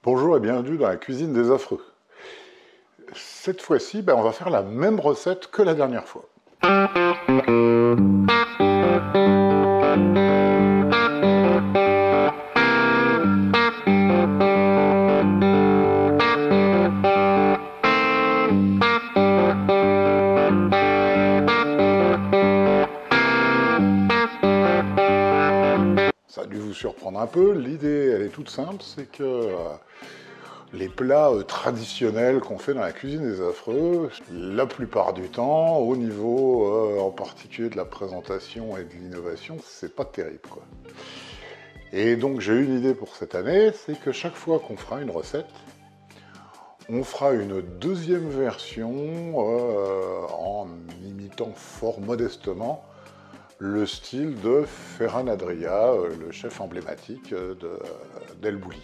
Bonjour et bienvenue dans la cuisine des affreux. Cette fois-ci, on va faire la même recette que la dernière fois. Ça a dû vous surprendre un peu. L'idée, elle est toute simple, c'est que les plats traditionnels qu'on fait dans la cuisine des affreux, la plupart du temps, au niveau en particulier de la présentation et de l'innovation, c'est pas terrible, quoi. Et donc j'ai une idée pour cette année, c'est que chaque fois qu'on fera une recette, on fera une deuxième version en imitant fort modestement le style de Ferran Adria, le chef emblématique d'El Bulli.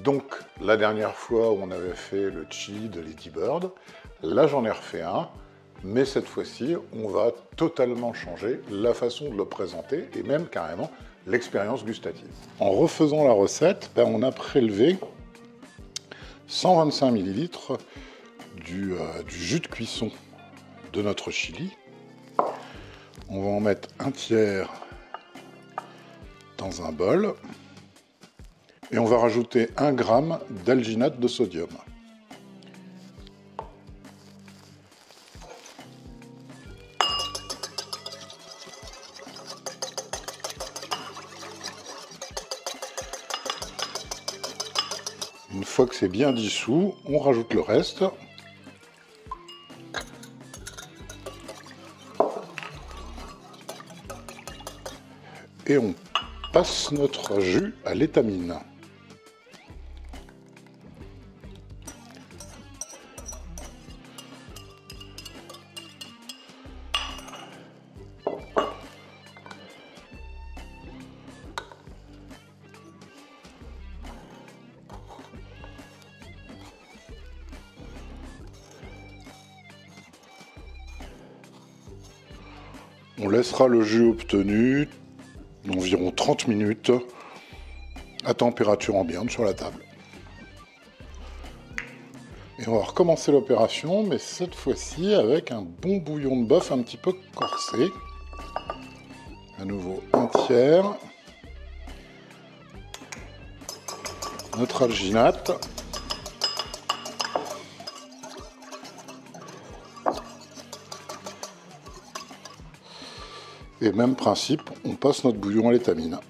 Donc, la dernière fois, on avait fait le chili de Lady Bird. Là, j'en ai refait un, mais cette fois-ci, on va totalement changer la façon de le présenter et même carrément l'expérience gustative. En refaisant la recette, on a prélevé 125 ml du jus de cuisson de notre chili. On va en mettre un tiers dans un bol. Et on va rajouter 1 g d'alginate de sodium. Une fois que c'est bien dissous, on rajoute le reste. Et on passe notre jus à l'étamine. On laissera le jus obtenu d'environ 30 minutes à température ambiante sur la table. Et on va recommencer l'opération, mais cette fois-ci avec un bon bouillon de bœuf un petit peu corsé. À nouveau un tiers. Notre alginate. Et même principe, on passe notre bouillon à l'étamine.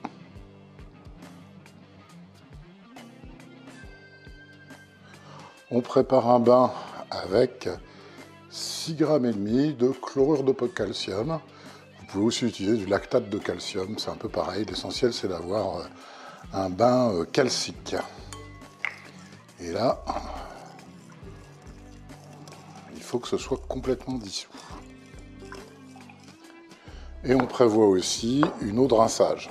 On prépare un bain avec 6,5 g de chlorure de calcium. Vous pouvez aussi utiliser du lactate de calcium, c'est un peu pareil. L'essentiel, c'est d'avoir un bain calcique. Et là, il faut que ce soit complètement dissous. Et on prévoit aussi une eau de rinçage.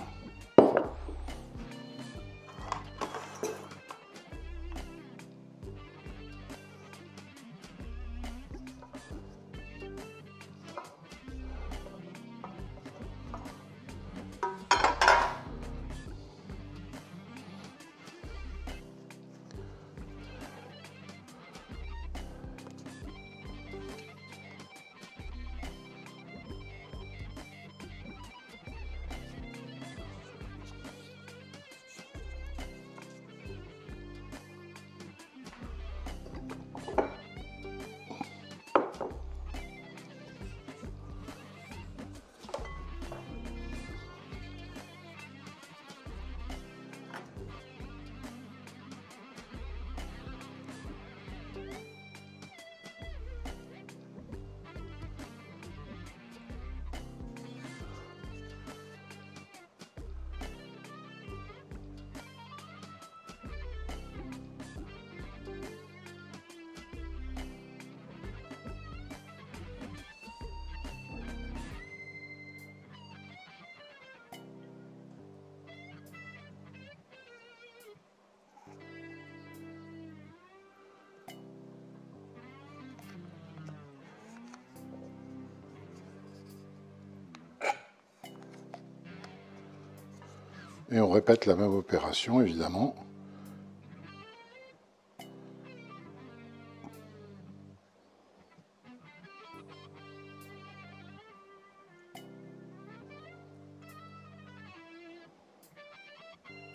Et on répète la même opération, évidemment,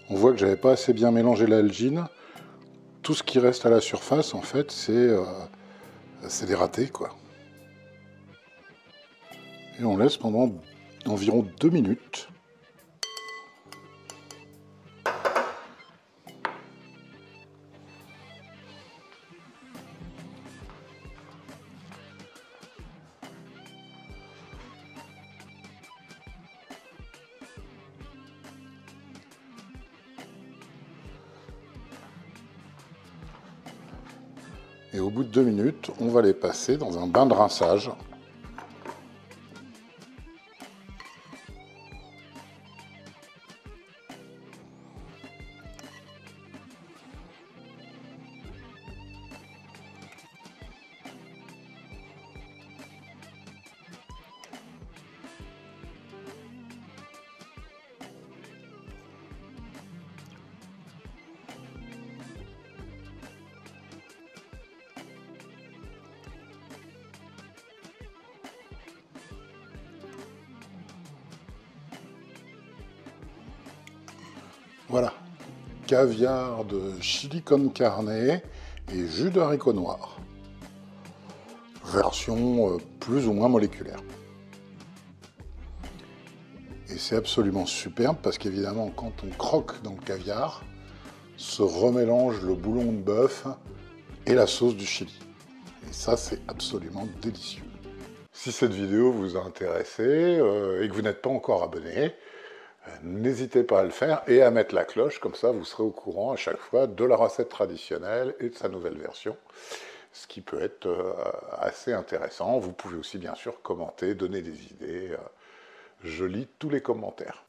On voit que j'avais pas assez bien mélangé l'algine. Tout ce qui reste à la surface, en fait, c'est des ratés, quoi. Et on laisse pendant environ 2 minutes. Et au bout de 2 minutes, on va les passer dans un bain de rinçage. Voilà, caviar de chili con carne et jus de haricots noirs. Version plus ou moins moléculaire. Et c'est absolument superbe parce qu'évidemment, quand on croque dans le caviar, se remélange le boulon de bœuf et la sauce du chili. Et ça, c'est absolument délicieux. Si cette vidéo vous a intéressé et que vous n'êtes pas encore abonné, n'hésitez pas à le faire et à mettre la cloche, comme ça vous serez au courant à chaque fois de la recette traditionnelle et de sa nouvelle version, ce qui peut être assez intéressant. Vous pouvez aussi bien sûr commenter, donner des idées, je lis tous les commentaires.